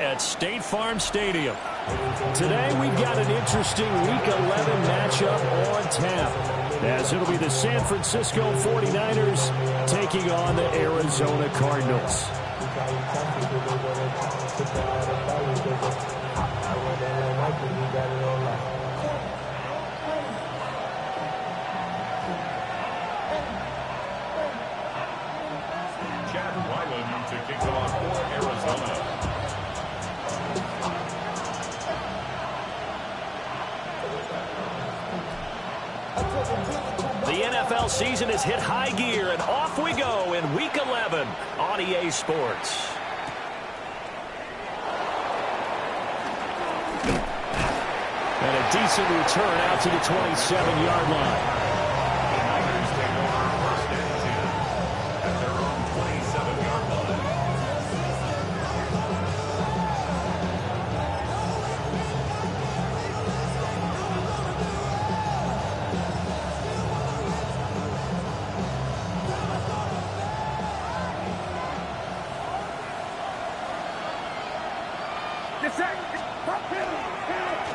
At State Farm Stadium. Today we've got an interesting Week 11 matchup on tap, as it'll be the San Francisco 49ers taking on the Arizona Cardinals. To kick it off for Arizona. The NFL season has hit high gear, and off we go in Week 11 on EA Sports. And a decent return out to the 27-yard line.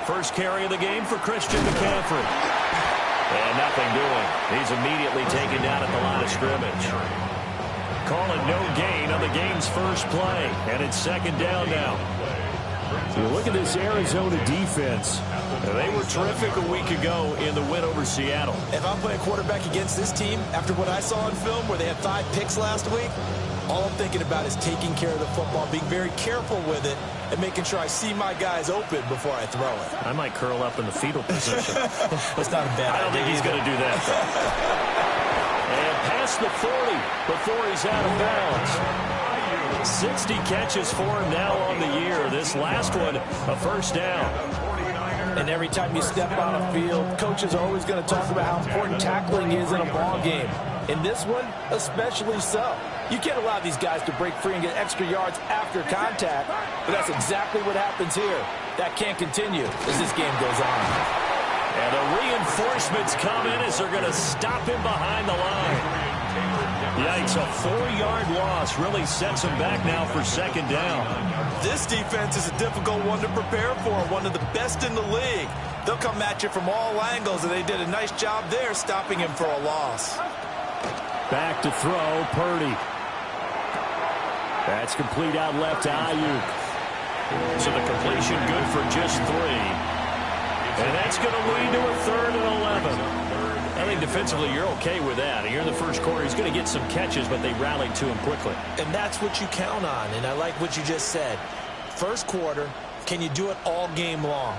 First carry of the game for Christian McCaffrey. And nothing doing. He's immediately taken down at the line of scrimmage. Calling no gain on the game's first play. And it's second down now. You look at this Arizona defense. They were terrific a week ago in the win over Seattle. If I'm playing quarterback against this team, after what I saw in film where they had 5 picks last week, all I'm thinking about is taking care of the football, being very careful with it, and making sure I see my guys open before I throw it. I might curl up in the fetal position. That's not a bad idea. I don't think he's going to do that, though. And past the 40 before he's out of bounds. 60 catches for him now on the year. This last one, a first down. And every time you step on a field, coaches are always going to talk about how important tackling is in a ball game. In this one, especially so. You can't allow these guys to break free and get extra yards after contact, but that's exactly what happens here. That can't continue as this game goes on. And the reinforcements come in as they're going to stop him behind the line. Yikes, a 4-yard loss really sets him back now for second down. This defense is a difficult one to prepare for, one of the best in the league. They'll come at you from all angles, and they did a nice job there stopping him for a loss. Back to throw, Purdy. That's complete out left to Ayuk. So the completion good for just 3. And that's going to lead to a 3rd and 11. I think defensively you're okay with that. Here in the first quarter, he's going to get some catches, but they rallied to him quickly. And that's what you count on, and I like what you just said. First quarter, can you do it all game long?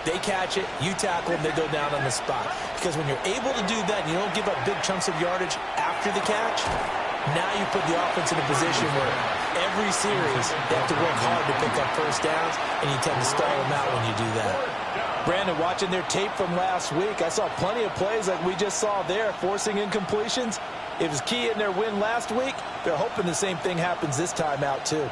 They catch it, you tackle them, they go down on the spot. Because when you're able to do that and you don't give up big chunks of yardage after the catch, now you put the offense in a position where every series they have to work hard to pick up first downs, and you tend to stall them out when you do that. Brandon, watching their tape from last week, I saw plenty of plays like we just saw there, forcing incompletions. It was key in their win last week. They're hoping the same thing happens this time out, too.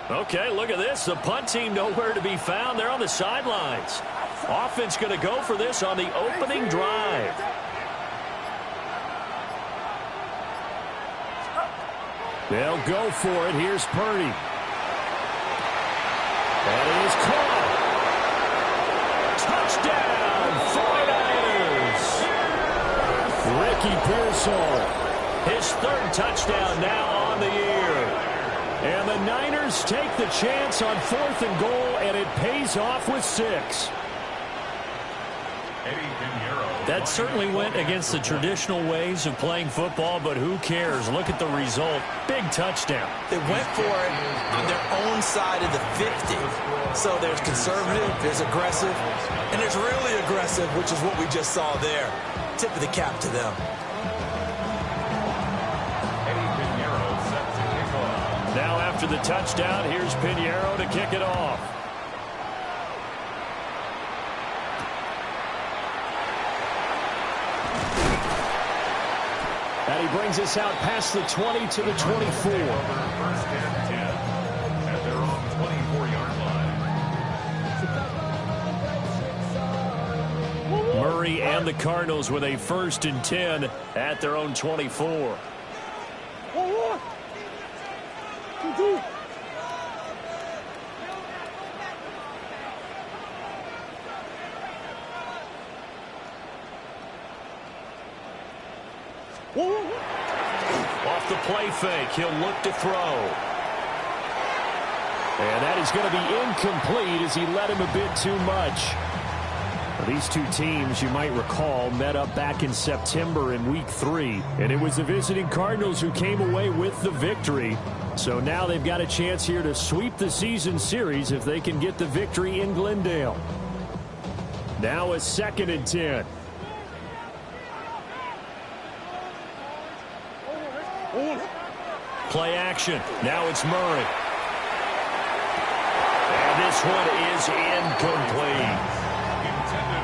Okay, look at this. The punt team nowhere to be found. They're on the sidelines. Offense going to go for this on the opening drive. They'll go for it. Here's Purdy. And it is caught. Touchdown, 49ers. Ricky Pearsall. His 3rd touchdown now on the year. And the Niners take the chance on 4th and goal, and it pays off with 6. That certainly went against the traditional ways of playing football, but who cares? Look at the result. Big touchdown. They went for it on their own side of the 50. So there's conservative, there's aggressive, and there's really aggressive, which is what we just saw there. Tip of the cap to them. Now after the touchdown, here's Pinheiro to kick it off. And he brings us out past the 20 to the 24. First and 10 at their own 24-yard line. Murray and the Cardinals with a 1st and 10 at their own 24. Off the play fake, he'll look to throw. And that is going to be incomplete as he led him a bit too much. These two teams, you might recall, met up back in September in Week 3. And it was the visiting Cardinals who came away with the victory. So now they've got a chance here to sweep the season series if they can get the victory in Glendale. Now a 2nd and 10. Play action. Now it's Murray. And this one is incomplete.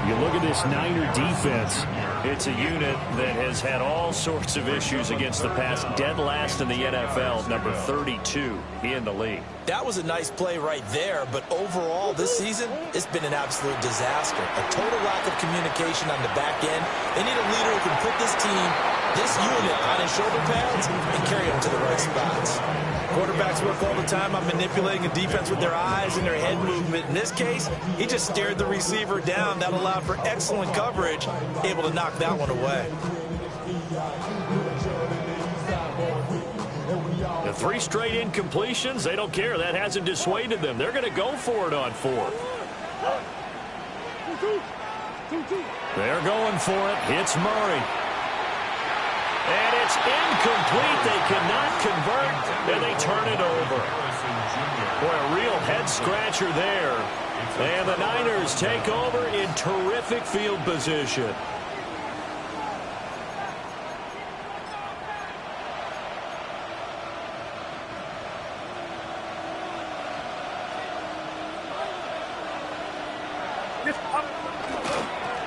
You look at this Niner defense. It's a unit that has had all sorts of issues against the pass. Dead last in the NFL, number 32 in the league. That was a nice play right there, but overall this season, it's been an absolute disaster. A total lack of communication on the back end. They need a leader who can put this team, this unit, on his shoulder pads and carry them to the right spots. Quarterbacks work all the time on manipulating a defense with their eyes and their head movement. In this case, he just stared the receiver down. That allowed for excellent coverage, able to knock that one away. The 3 straight incompletions, they don't care. That hasn't dissuaded them. They're going to go for it on 4th. They're going for it. It's Murray. And it's incomplete. They cannot convert, and they turn it over. Boy, a real head-scratcher there. And the Niners take over in terrific field position.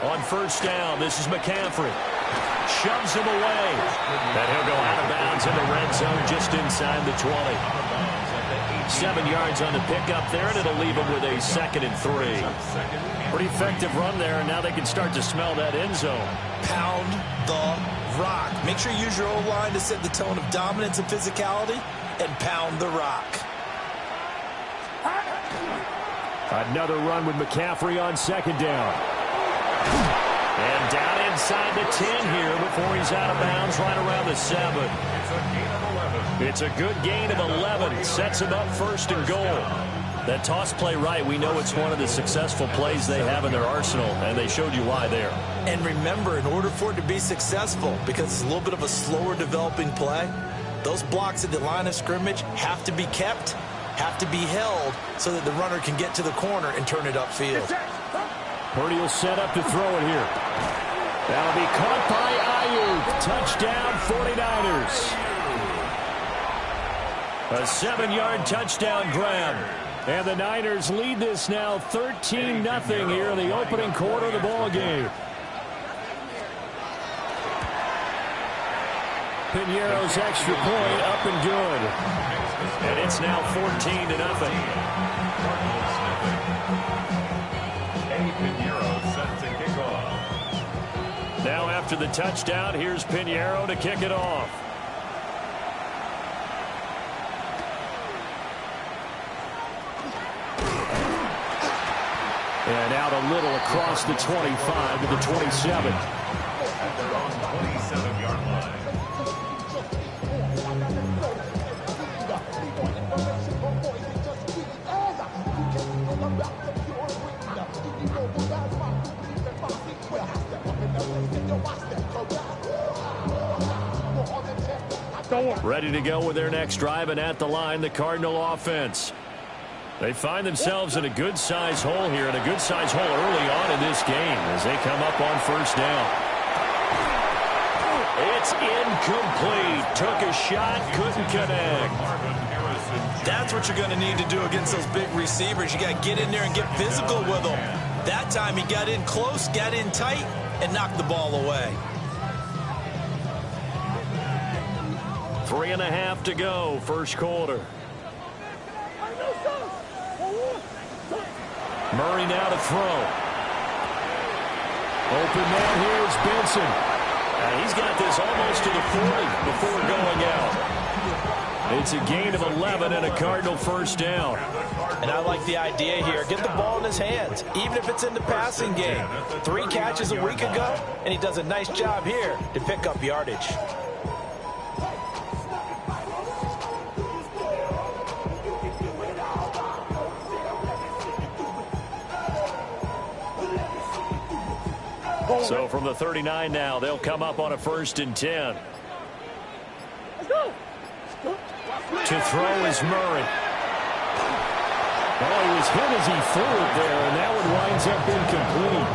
On 1st down, this is McCaffrey. Shoves him away. And he'll go out of bounds in the red zone just inside the 20. 7 yards on the pickup there, and it'll leave him with a 2nd and 3. Pretty effective run there, and now they can start to smell that end zone. Pound the rock. Make sure you use your O-line to set the tone of dominance and physicality, and pound the rock. Another run with McCaffrey on 2nd down. And down inside the 10 here before he's out of bounds right around the 7. It's a good gain of 11. Sets him up 1st and goal. That toss play right, we know it's one of the successful plays they have in their arsenal, and they showed you why there. And remember, in order for it to be successful, because it's a little bit of a slower developing play, those blocks at the line of scrimmage have to be kept, have to be held, so that the runner can get to the corner and turn it upfield. Purdy will set up to throw it here. That'll be caught by Ayuk. Touchdown, 49ers. A 7-yard touchdown grab. And the Niners lead this now 13-0 here in the opening quarter of the ball game. Pinheiro's extra point up and good. And it's now 14-0. Now after the touchdown, here's Pinheiro to kick it off. And out a little across the 25 to the 27. At their own 27-yard line. Ready to go with their next drive, and at the line, the Cardinal offense. They find themselves in a good-sized hole here, and a good-sized hole early on in this game as they come up on 1st down. It's incomplete. Took a shot, couldn't connect. That's what you're going to need to do against those big receivers. You got to get in there and get physical with them. That time he got in close, got in tight, and knocked the ball away. 3.5 to go, 1st quarter. Murray now to throw. Open man here is Benson. He's got this almost to the 40 before going out. It's a gain of 11 and a Cardinal first down. And I like the idea here. Get the ball in his hands, even if it's in the passing game. 3 catches a week ago, and he does a nice job here to pick up yardage. So from the 39 now, they'll come up on a 1st and 10. To throw is Murray. Oh, he was hit as he threw it there, and that one winds up incomplete.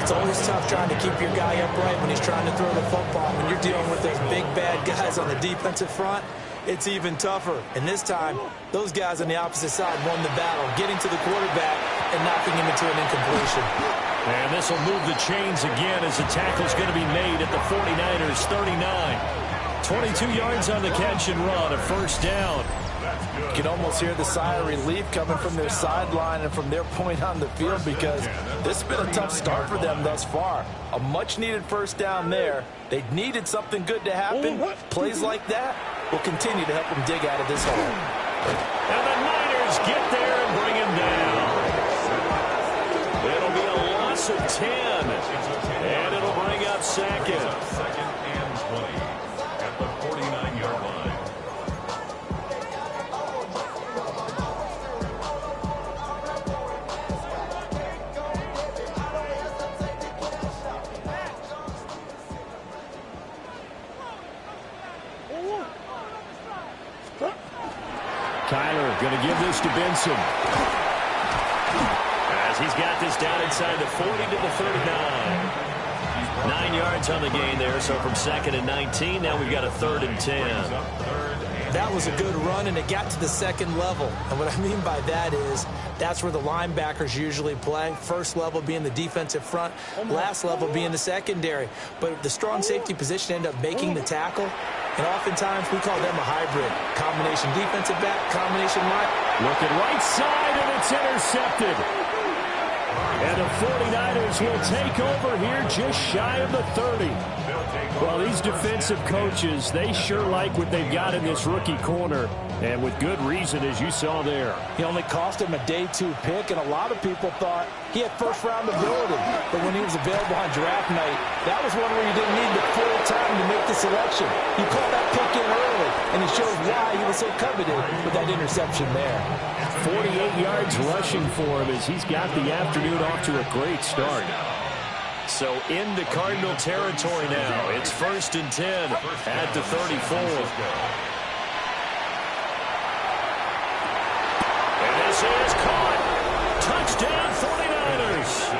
It's always tough trying to keep your guy upright when he's trying to throw the football. When you're dealing with those big, bad guys on the defensive front, it's even tougher. And this time, those guys on the opposite side won the battle, getting to the quarterback and knocking him into an incompletion. And this will move the chains again as the tackle's going to be made at the 49ers 39. 22 yards on the catch and run, a 1st down. You can almost hear the sigh of relief coming from their sideline and from their point on the field, because this has been a tough start for them thus far. A much-needed 1st down there. They needed something good to happen. Plays like that will continue to help them dig out of this hole. And the Niners get there and bring him down. It'll be a loss of 10. And it'll bring up 2nd. 2nd and 20 at the 49-yard line. Kyler going to give this to Benson. As he's got this down inside the 40 to the 39. 9 yards on the gain there, so from 2nd and 19, now we've got a 3rd and 10. That was a good run, and it got to the 2nd level. And what I mean by that is that's where the linebackers usually play. First level being the defensive front, last level being the secondary. But the strong safety position ended up making the tackle, and oftentimes we call them a hybrid. Combination defensive back, combination line. Looking right side, and it's intercepted. And the 49ers will take over here just shy of the 30. Well, these defensive coaches, they sure like what they've got in this rookie corner. And with good reason, as you saw there. He only cost him a day 2 pick, and a lot of people thought he had first-round ability. But when he was available on draft night, that was one where you didn't need the full time to make the selection. You called that pick in early, and it shows why he was so coveted with that interception there. 48 yards rushing for him as he's got the afternoon off to a great start. So into Cardinal territory now. It's 1st and 10 at the 34. And this is caught. Touchdown 49ers.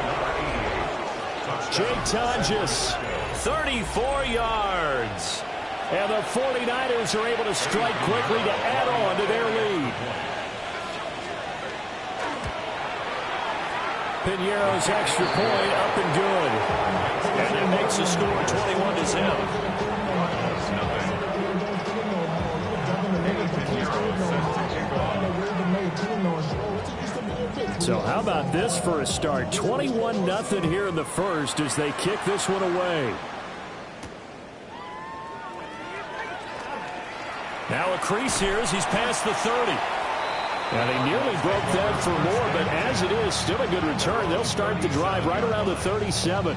Jake Tonjes, 34 yards. And the 49ers are able to strike quickly to add on to their lead. Piñeiro's extra point up and good. And it makes the score 21-0. So how about this for a start? 21-0 here in the first as they kick this one away. Now a crease here as he's past the 30. And they nearly broke that for more, but as it is, still a good return. They'll start the drive right around the 37.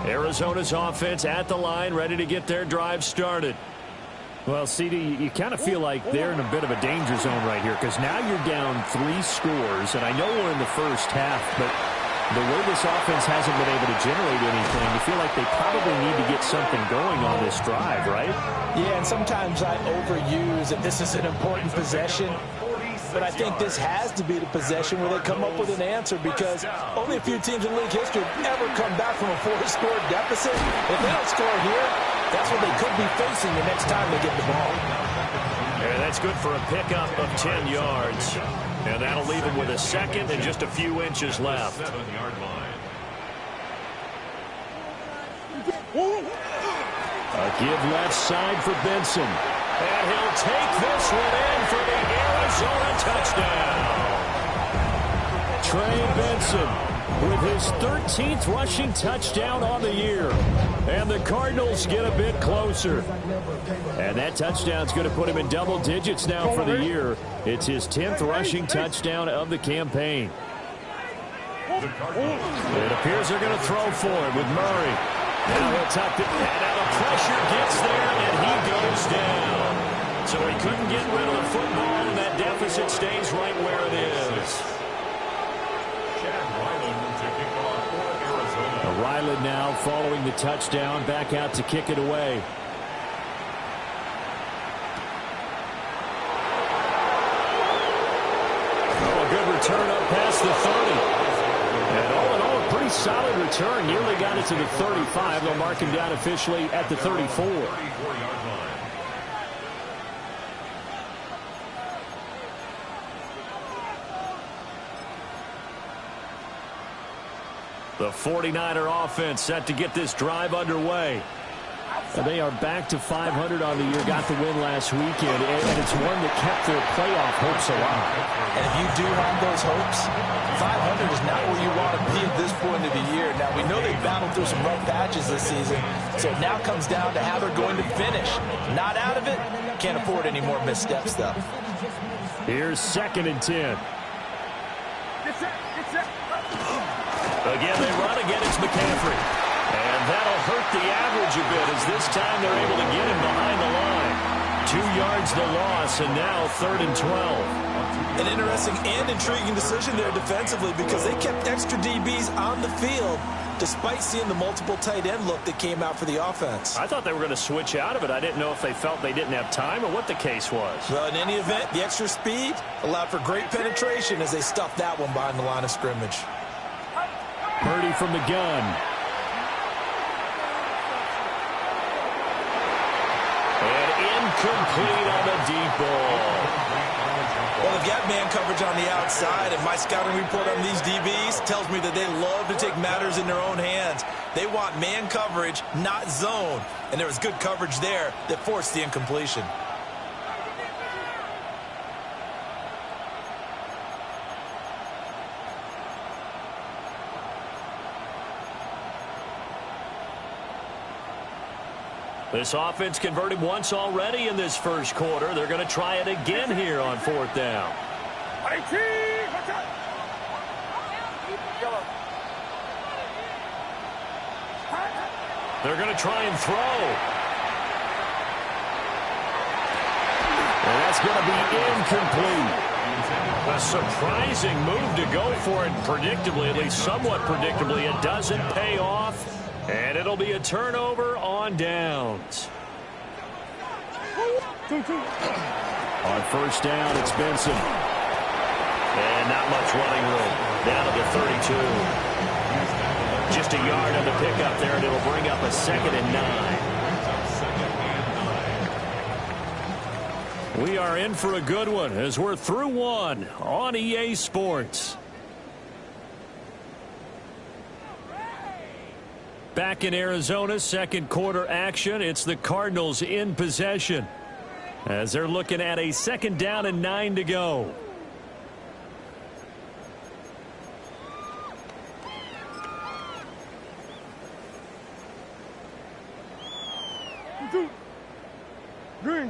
Arizona's offense at the line, ready to get their drive started. Well, CD, you kind of feel like they're in a bit of a danger zone right here because now you're down 3 scores, and I know we're in the first half, but the way this offense hasn't been able to generate anything, you feel like they probably need to get something going on this drive, right? Yeah, and sometimes I overuse that this is an important possession. But I think this has to be the possession where they come up with an answer, because only a few teams in league history have ever come back from a 4-score deficit. If they don't score here, that's what they could be facing the next time they get the ball. And that's good for a pickup of 10 yards. And that'll leave them with a second and just a few inches left. 7-yard line. A give left side for Benson. And he'll take this one in for the Arizona touchdown. Trey Benson with his 13th rushing touchdown on the year. And the Cardinals get a bit closer. And that touchdown's going to put him in double digits now for the year. It's his 10th rushing touchdown of the campaign. It appears they're going to throw for it with Murray. Now he'll tuck it. And now the pressure gets there, and he goes down. So he couldn't get rid of the football, and that deficit stays right where it is. Ryland now following the touchdown, back out to kick it away. Oh, a good return up past the 30. And all in all, a pretty solid return. Nearly got it to the 35. They'll mark him down officially at the 34. The 49er offense set to get this drive underway. And they are back to 500 on the year, got the win last weekend, and it's one that kept their playoff hopes alive. And if you do have those hopes, 500 is not where you want to be at this point of the year. Now, we know they've battled through some rough patches this season, so it now comes down to how they're going to finish. Not out of it, can't afford any more missteps, though. Here's 2nd and 10. Again, they run again. It's McCaffrey. And that'll hurt the average a bit as this time they're able to get him behind the line. 2 yards the loss, and now 3rd and 12. An interesting and intriguing decision there defensively because they kept extra DBs on the field despite seeing the multiple tight end look that came out for the offense. I thought they were going to switch out of it. I didn't know if they felt they didn't have time or what the case was. Well, in any event, the extra speed allowed for great penetration as they stuffed that one behind the line of scrimmage. Purdy from the gun. And incomplete on the deep ball. Well, they've got man coverage on the outside, and my scouting report on these DBs tells me that they love to take matters in their own hands. They want man coverage, not zone. And there was good coverage there that forced the incompletion. This offense converted once already in this first quarter. They're going to try it again here on 4th down. They're going to try and throw. And that's going to be incomplete. A surprising move to go for it predictably, at least somewhat predictably. It doesn't pay off. And it'll be a turnover on downs. On 1st down, it's Benson. And not much running room. Down to the 32. Just a yard on the pickup there, and it'll bring up a 2nd and 9. We are in for a good one as we're through one on EA Sports. Back in Arizona, 2nd quarter action. It's the Cardinals in possession as they're looking at a 2nd down and 9 to go. Green.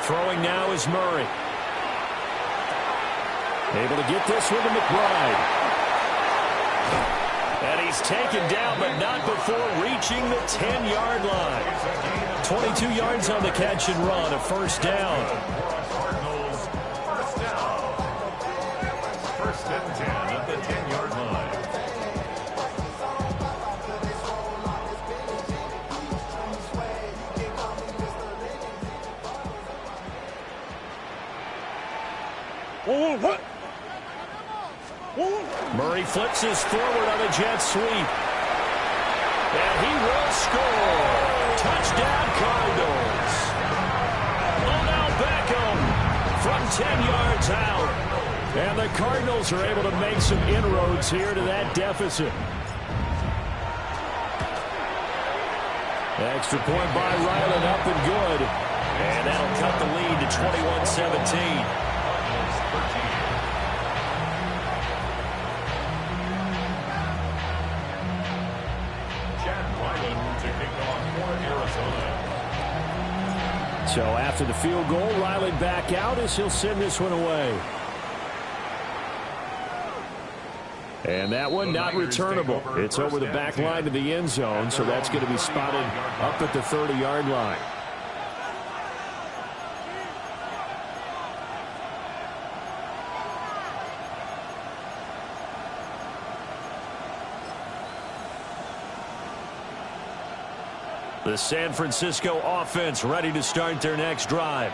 Throwing now is Murray. Able to get this one to McBride. And he's taken down, but not before reaching the 10-yard line. 22 yards on the catch and run, a 1st down. Cardinals, 1st down. 1st and 10 at the 10-yard line. Murray flips his forward on a jet sweep. And he will score. Touchdown, Cardinals. Odell Beckham from 10 yards out. And the Cardinals are able to make some inroads here to that deficit. Extra point by Ryland, up and good. And that'll cut the lead to 21-17. So after the field goal, Riley back out as he'll send this one away. And that one not returnable. It's over the back line to the end zone, so that's going to be spotted up at the 30-yard line. The San Francisco offense ready to start their next drive.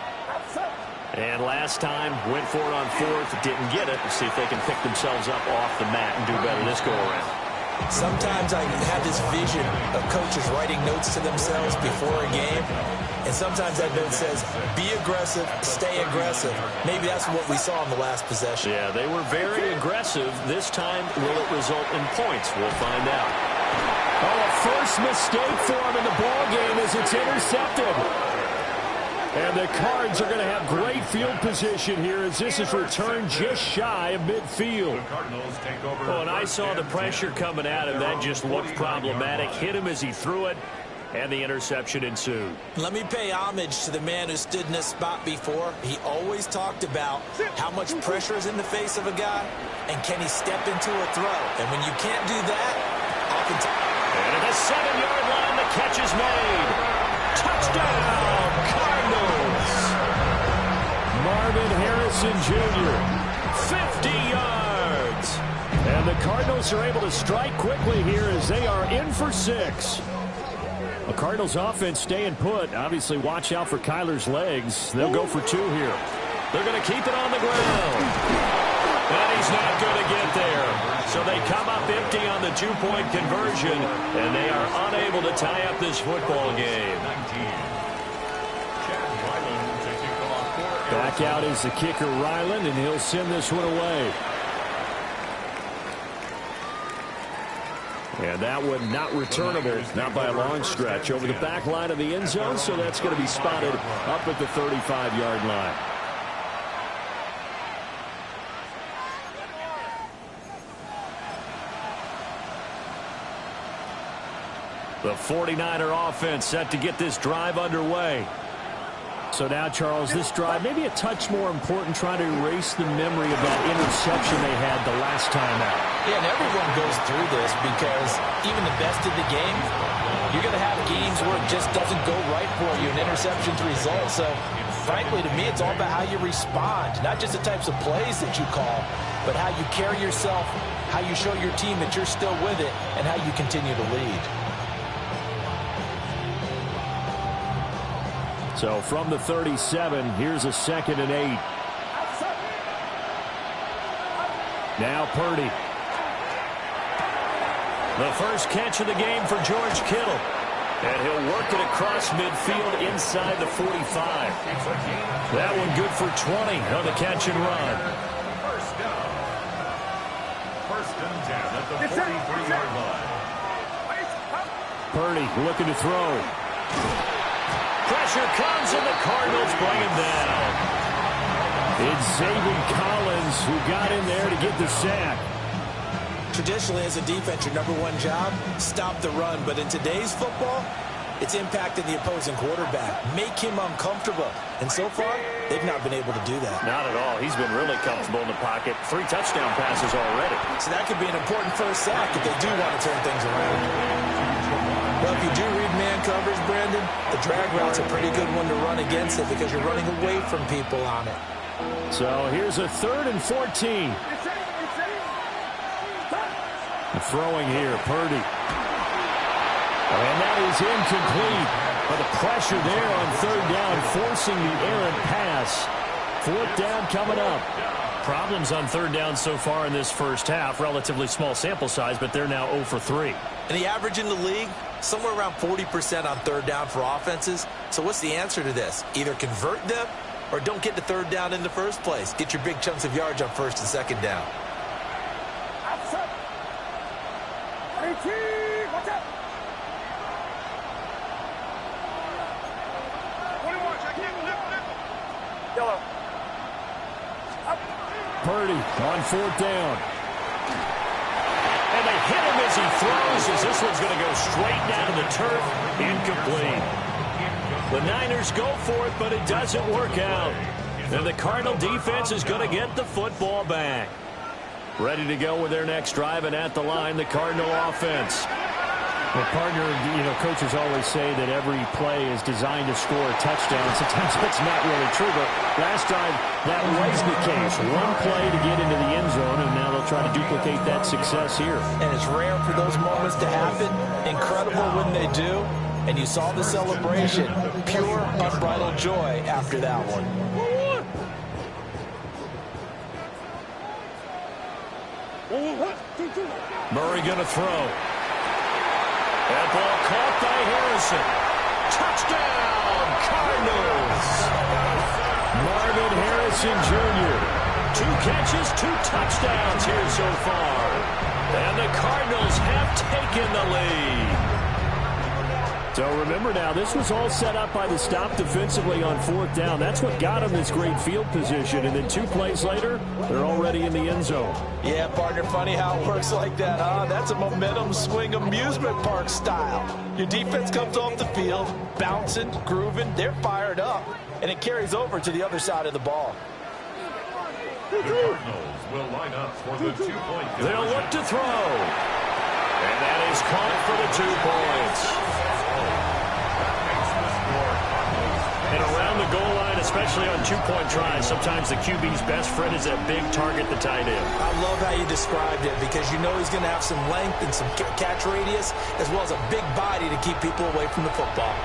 And last time, went for it on fourth, didn't get it. Let's see if they can pick themselves up off the mat and do better this go-around. Sometimes I have this vision of coaches writing notes to themselves before a game, and sometimes that note says, be aggressive, stay aggressive. Maybe that's what we saw in the last possession. Yeah, they were very aggressive. This time, will it result in points? We'll find out. Oh, a first mistake for him in the ballgame as it's intercepted. And the Cards are going to have great field position here as this is returned just shy of midfield. Oh, and I saw the pressure coming at him. That just looked problematic. Hit him as he threw it, and the interception ensued. Let me pay homage to the man who stood in this spot before. He always talked about how much pressure is in the face of a guy, and can he step into a throw. And when you can't do that, oftentimes... And at the 7-yard line, the catch is made. Touchdown, Cardinals. Marvin Harrison Jr. 50 yards. And the Cardinals are able to strike quickly here as they are in for 6. The Cardinals offense staying put. Obviously, watch out for Kyler's legs. They'll go for 2 here. They're going to keep it on the ground. And he's not going to get there. So they come up empty on the 2-point conversion, and they are unable to tie up this football game. Back out is the kicker, Ryland, and he'll send this one away. And that one not returnable, not by a long stretch, over the back line of the end zone, so that's going to be spotted up at the 35-yard line. The 49er offense set to get this drive underway. So now, Charles, this drive maybe a touch more important, trying to erase the memory of that interception they had the last time out. Yeah, and everyone goes through this because even the best of the game, you're going to have games where it just doesn't go right for you, and interceptions result. So, frankly, to me, it's all about how you respond, not just the types of plays that you call, but how you carry yourself, how you show your team that you're still with it, and how you continue to lead. So from the 37, here's a 2nd and 8. Now Purdy. The first catch of the game for George Kittle. And he'll work it across midfield inside the 45. That one good for 20 on the catch and run. First down. First and 10 at the 43-yard line. Purdy looking to throw. Pressure comes, and the Cardinals bring him down. It's Zaven Collins who got in there to get the sack. Traditionally, as a defense, your #1 job, stop the run. But in today's football, it's impacting the opposing quarterback. Make him uncomfortable. And so far, they've not been able to do that. Not at all. He's been really comfortable in the pocket. 3 touchdown passes already. So that could be an important first sack if they do want to turn things around. Well, if you do read man coverage, Brandon, the drag route's a pretty good one to run against it because you're running away from people on it. So here's a 3rd and 14. Throwing here, Purdy. And that is incomplete. But the pressure there on 3rd down, forcing the errant pass. 4th down coming up. Problems on 3rd down so far in this first half. Relatively small sample size, but they're now 0 for 3. And the average in the league, somewhere around 40% on 3rd down for offenses. So what's the answer to this? Either convert them or don't get to third down in the first place. Get your big chunks of yards on first and second down. Purdy on fourth down. And they hit him as he throws, as this one's going to go straight down to the turf. Incomplete. The Niners go for it, but it doesn't work out. And the Cardinal defense is going to get the football back. Ready to go with their next drive, and at the line, the Cardinal offense. Well, partner, coaches always say that every play is designed to score a touchdown. Sometimes that's not really true, but last time that was the case. One play to get into the end zone, and now they'll try to duplicate that success here. And it's rare for those moments to happen. Incredible when they do. And you saw the celebration. Pure, unbridled joy after that one. Murray going to throw. That ball caught by Harrison. Touchdown, Cardinals. Marvin Harrison Jr. 2 catches, 2 touchdowns here so far. And the Cardinals have taken the lead. So remember now, this was all set up by the stop defensively on fourth down. That's what got them this great field position. And then 2 plays later, they're already in the end zone. Yeah, partner, funny how it works like that, huh? That's a momentum swing amusement park style. Your defense comes off the field, bouncing, grooving, they're fired up, and it carries over to the other side of the ball. The Cardinals will line up for the 2-point. They'll look to throw. And that is caught for the 2 points. And around the goal line, especially on 2-point tries, sometimes the QB's best friend is that big target, the tight end. I love how you described it because you know he's going to have some length and some catch radius as well as a big body to keep people away from the football.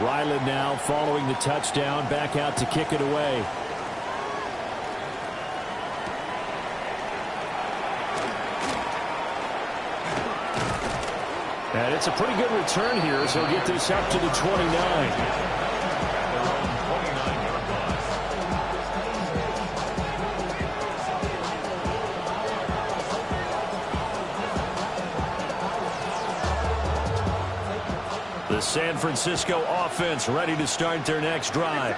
Ryland now following the touchdown, back out to kick it away. And it's a pretty good return here, so he'll get this up to the 29. The San Francisco offense ready to start their next drive.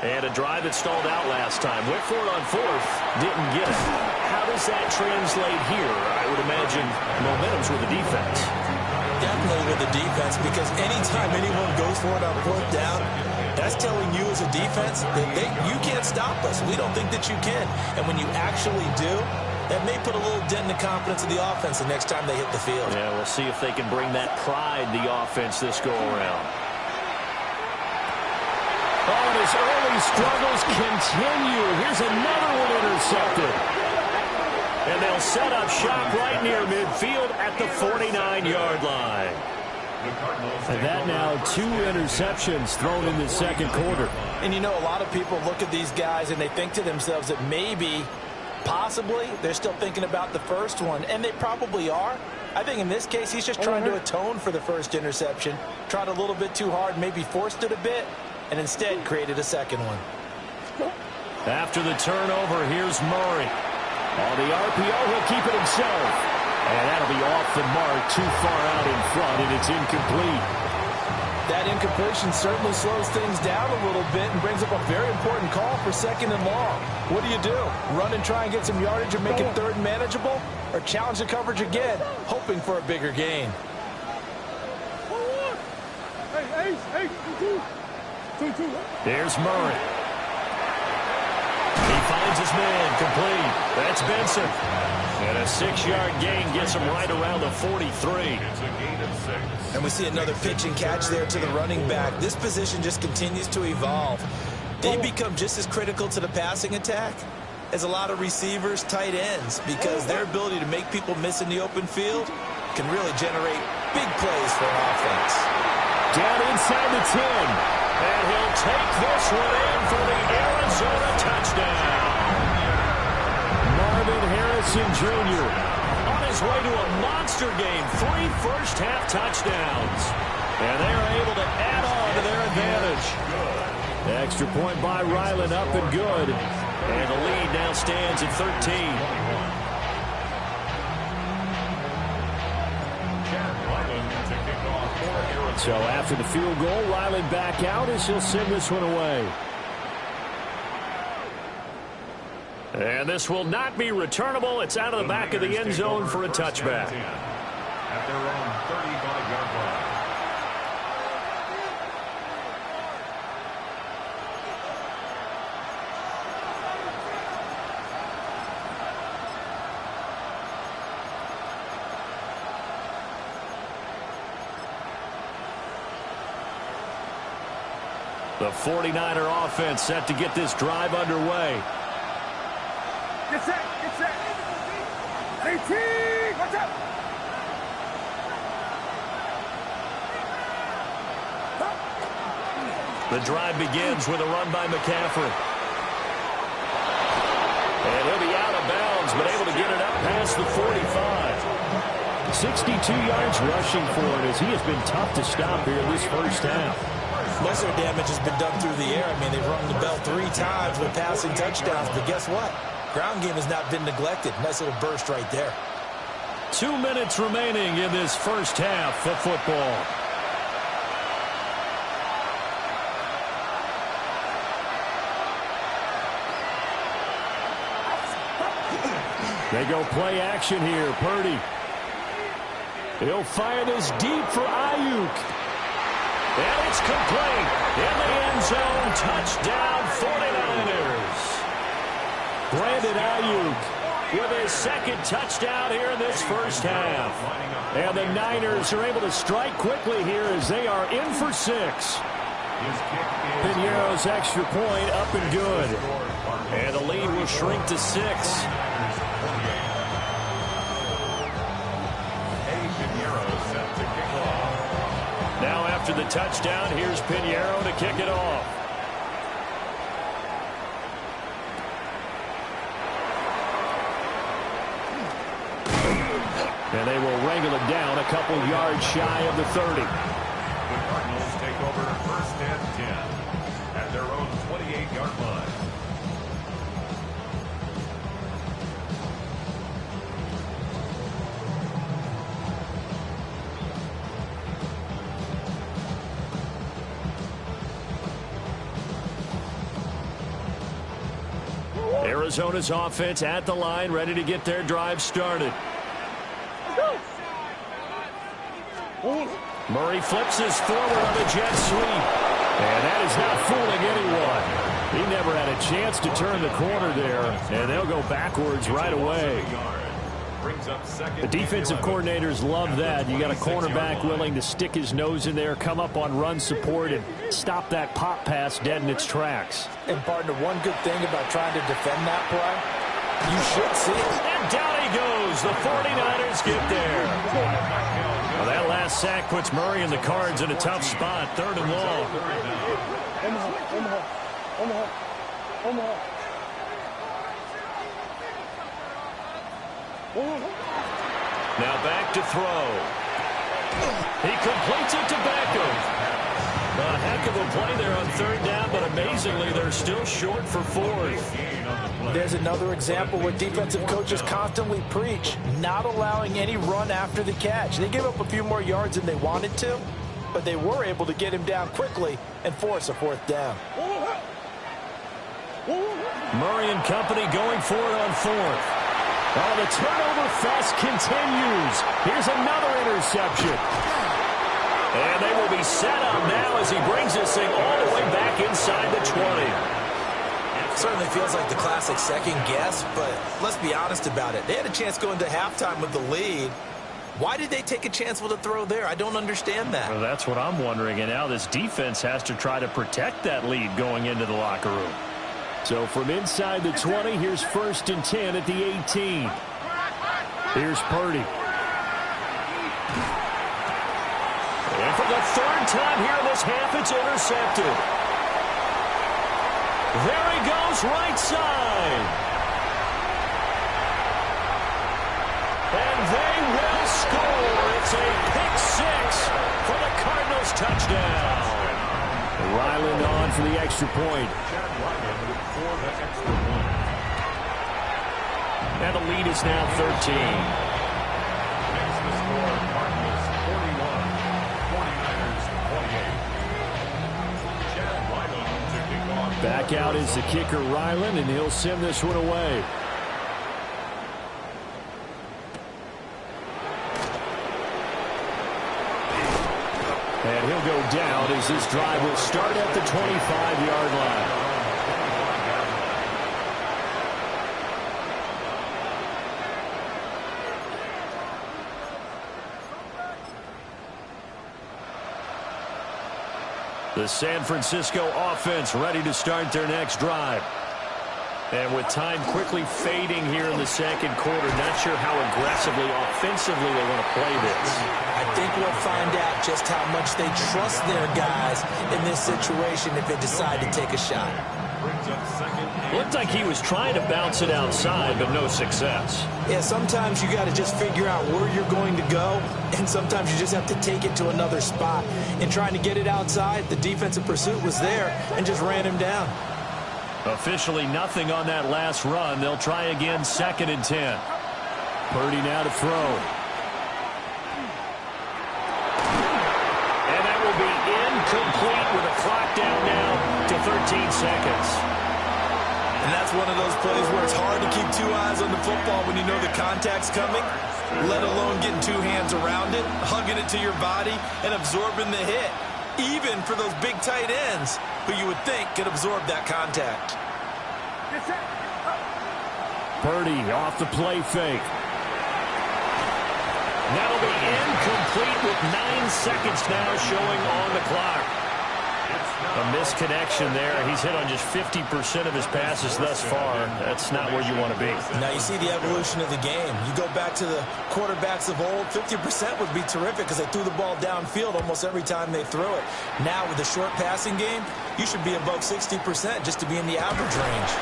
And a drive that stalled out last time. Went for it on fourth, didn't get it. How does that translate here? I would imagine momentum's with the defense. Definitely with the defense, because anytime anyone goes for it on fourth down, that's telling you as a defense that you can't stop us. We don't think that you can. And when you actually do, that may put a little dent in the confidence of the offense the next time they hit the field. Yeah, we'll see if they can bring that pride, the offense, this go-around. Oh, and his early struggles continue. Here's another one intercepted. And they'll set up shop right near midfield at the 49-yard line. And that now 2 interceptions thrown in the second quarter. And you know, a lot of people look at these guys and they think to themselves that maybe, possibly, they're still thinking about the first one, and they probably are. I think in this case, he's just trying to atone for the first interception, tried a little bit too hard, maybe forced it a bit, and instead created a second one. After the turnover, here's Murray. On the RPO, he'll keep it himself. And that'll be off the mark, too far out in front, and it's incomplete. That incompletion certainly slows things down a little bit and brings up a very important call for second and long. What do? Run and try and get some yardage and make it third and manageable? Or challenge the coverage again, hoping for a bigger gain? There's Murray. He finds his man, complete. That's Benson. And a 6-yard gain gets him right around the 43. It's a gain of 6. And we see another pitch and catch there to the running back. This position just continues to evolve. They become just as critical to the passing attack as a lot of receivers, tight ends, because their ability to make people miss in the open field can really generate Big plays for an offense. Down inside the 10. And he'll take this one in for the Arizona touchdown. Marvin Harrison Jr. on his way to a monster game. 3 first-half touchdowns. And they are able to add on to their advantage. Extra point by Ryland, up and good. And the lead now stands at 13. So after the field goal, Ryland back out as he'll send this one away. And this will not be returnable. It's out of the back of the end zone for a touchback. At their own 35-yard line. The 49er offense set to get this drive underway. Get set, get set. 18, watch out. The drive begins with a run by McCaffrey. And he'll be out of bounds, but able to get it up past the 45. 62 yards rushing for it as he has been tough to stop here in this first half. Most of their damage has been done through the air. I mean, they've rung the bell 3 times with passing touchdowns, but guess what? Ground game has not been neglected. Nice little burst right there. 2 minutes remaining in this first half of football. They go play action here. Purdy. He'll fire this deep for Ayuk. And it's complete. In the end zone. Touchdown 49ers. Brandon Ayuk with his second touchdown here in this first half. And the Niners are able to strike quickly here as they are in for 6. Piñeiro's extra point up and good. And the lead will shrink to 6. Now after the touchdown, here's Piñeiro to kick it off. And they will wrangle it down a couple yards shy of the 30. The Cardinals take over first and 10 at their own 28-yard line. Arizona's offense at the line, ready to get their drive started. Murray flips his forward on the jet sweep. And that is not fooling anyone. He never had a chance to turn the corner there, and they'll go backwards right away. The defensive coordinators love that. You got a cornerback willing to stick his nose in there, come up on run support, and stop that pop pass dead in its tracks. And, partner, one good thing about trying to defend that play, you should see it. And down he goes. The 49ers get there. Well, that last sack puts Murray and the Cards in a tough spot. 3rd and long. Now back to throw. He completes it to Beckham. A heck of a play there on 3rd down, but amazingly, they're still short for 4th. There's another example where defensive coaches constantly preach not allowing any run after the catch. They gave up a few more yards than they wanted to, but they were able to get him down quickly and force a 4th down. Murray and company going for it on 4th. Oh, the turnover fest continues. Here's another interception. And they will be set up now as he brings this thing all the way back inside the 20. Certainly feels like the classic second guess, but let's be honest about it. They had a chance going to halftime with the lead. Why did they take a chance with a throw there? I don't understand that. Well, that's what I'm wondering, and now this defense has to try to protect that lead going into the locker room. So from inside the 20, here's 1st and 10 at the 18. Here's Purdy. the third time here in this half, it's intercepted. There he goes, right side. And they will score. It's a pick six for the Cardinals touchdown. Ryland on for the extra point. For the extra point. And the lead is now 13. Makes the score Cardinals 41, 49ers 28. Chad Ryland to kick off. Back out is the kicker Ryland, and he'll send this one away. And he'll go down as this drive will start at the 25-yard line. The San Francisco offense ready to start their next drive. And with time quickly fading here in the second quarter, not sure how aggressively, offensively they want to play this. I think we'll find out just how much they trust their guys in this situation if they decide to take a shot. Brings up second. Looked like he was trying to bounce it outside, but no success. Yeah, sometimes you got to just figure out where you're going to go, and sometimes you just have to take it to another spot. In trying to get it outside, the defensive pursuit was there and just ran him down. Officially nothing on that last run. They'll try again, 2nd and 10. Purdy now to throw. And that will be incomplete with a clock down now to 13 seconds. And that's one of those plays where it's hard to keep two eyes on the football when you know the contact's coming, let alone getting two hands around it, hugging it to your body, and absorbing the hit, even for those big tight ends who you would think could absorb that contact. Purdy off the play fake. That'll be incomplete with 9 seconds now showing on the clock. A misconnection there. He's hit on just 50% of his passes thus far. That's not where you want to be. Now you see the evolution of the game. You go back to the quarterbacks of old, 50% would be terrific because they threw the ball downfield almost every time they threw it. Now with the short passing game, you should be above 60% just to be in the average range.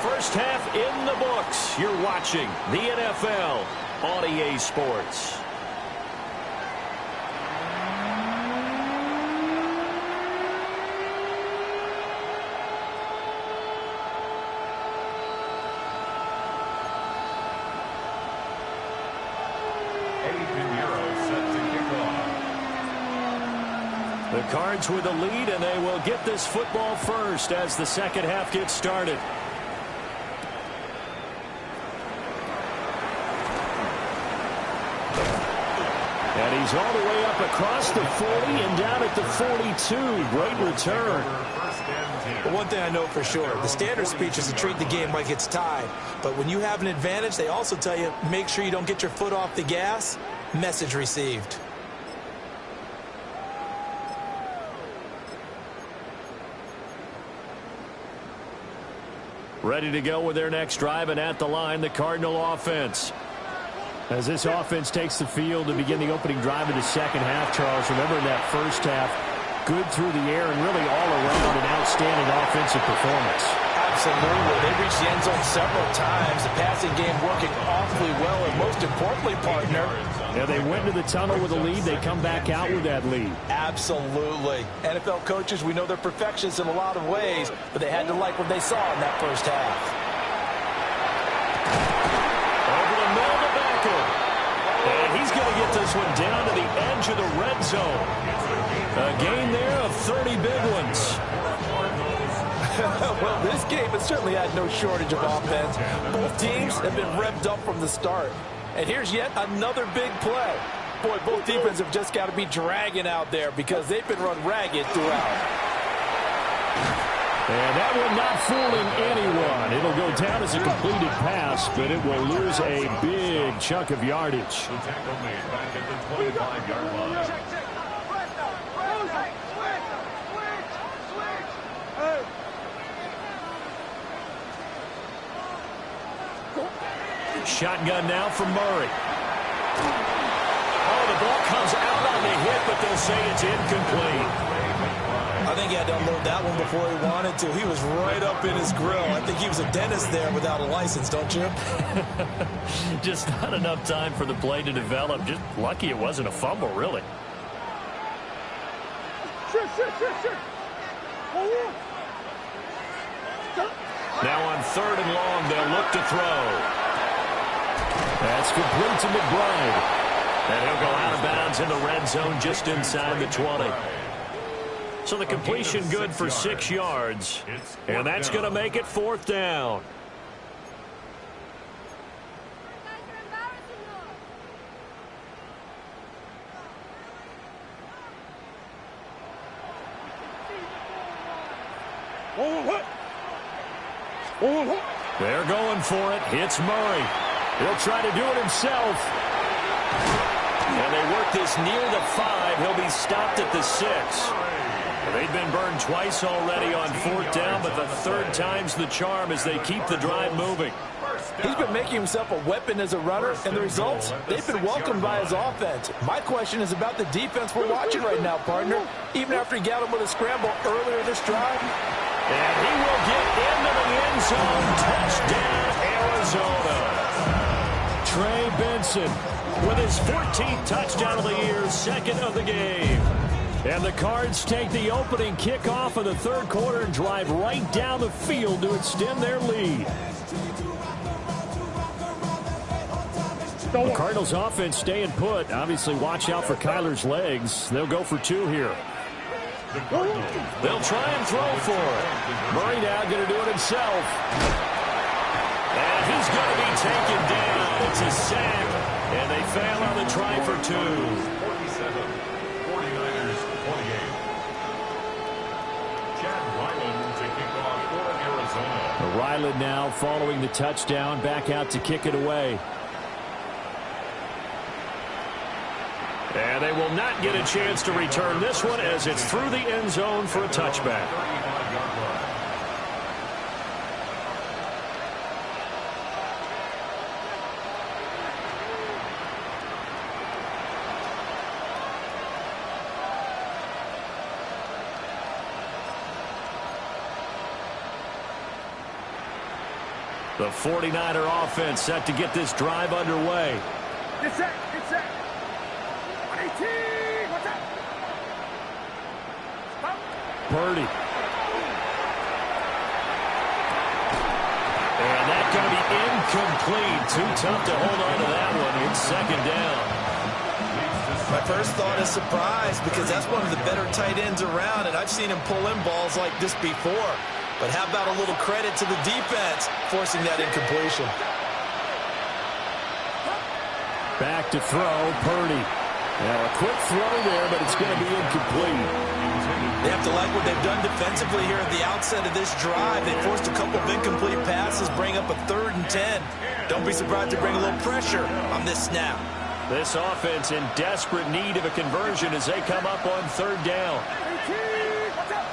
First half in the books. You're watching the NFL on EA Sports. The Cards with a lead, and they will get this football first as the second half gets started. And he's all the way up across the 40 and down at the 42. Great return. But one thing I know for sure, the standard speech is to treat the game like it's tied. But when you have an advantage, they also tell you, make sure you don't get your foot off the gas. Message received. Ready to go with their next drive, and at the line, the Cardinal offense. As this offense takes the field to begin the opening drive of the second half, Charles, remember in that first half, good through the air and really all around an outstanding offensive performance. Absolutely. They reached the end zone several times. The passing game working awfully well, and most importantly, partner, yeah, they went to the tunnel with a lead. They come back out with that lead. Absolutely. NFL coaches, we know they're perfectionists in a lot of ways, but they had to like what they saw in that first half. Over the middle to Beckham. And he's going to get this one down to the edge of the red zone. A gain there of 30 big ones. Well, this game has certainly had no shortage of offense. Both teams have been revved up from the start. And here's yet another big play. Boy, both defenses have just got to be dragging out there because they've been run ragged throughout. And that one not fooling anyone. It'll go down as a completed pass, but it will lose a big chunk of yardage. The tackle made back at the 25-yard line. Shotgun now for Murray. but they'll say it's incomplete. I think he had to unload that one before he wanted to. He was right up in his grill. I think he was a dentist there without a license, don't you? Just not enough time for the play to develop. Just lucky it wasn't a fumble, really. Sure. Now on 3rd and long, they'll look to throw. That's complete to McBride. And he'll go out of bounds in the red zone just inside the 20. So the completion good for 6 yards. And that's going to make it 4th down. They're going for it. It's Murray. He'll try to do it himself. And they work this near the 5. He'll be stopped at the 6. They've been burned twice already on 4th down, but the 3rd time's the charm as they keep the drive moving. He's been making himself a weapon as a runner, and the results, they've been welcomed by his offense. My question is about the defense we're watching right now, partner. Even after he got him with a scramble earlier this drive. And he will get into the end zone. Touchdown, Arizona. Trey Benson With his 14th touchdown of the year, 2nd of the game. And the Cards take the opening kickoff of the 3rd quarter and drive right down the field to extend their lead. The Cardinals offense staying put. Obviously, watch out for Kyler's legs. They'll go for 2 here. They'll try and throw for it. Murray now going to do it himself. And he's going to be taken down. It's a sack. And they fail on the try for 2. 47, 49ers 28. Chad Ryland to kick off for Arizona. Ryland now following the touchdown, back out to kick it away. And they will not get a chance to return this one as it's through the end zone for a touchback. The 49er offense set to get this drive underway. Get set. 118. What's up? Stop. Purdy. And that's going to be incomplete. Too tough to hold on to that one. It's 2nd down. My first thought is surprise because that's one of the better tight ends around, and I've seen him pull in balls like this before. But how about a little credit to the defense forcing that incompletion? Back to throw, Purdy. Now a quick throw there, but it's going to be incomplete. They have to like what they've done defensively here at the outset of this drive. They forced a couple of incomplete passes, bring up a 3rd and 10. Don't be surprised to bring a little pressure on this snap. This offense in desperate need of a conversion as they come up on 3rd down. 18. What's up?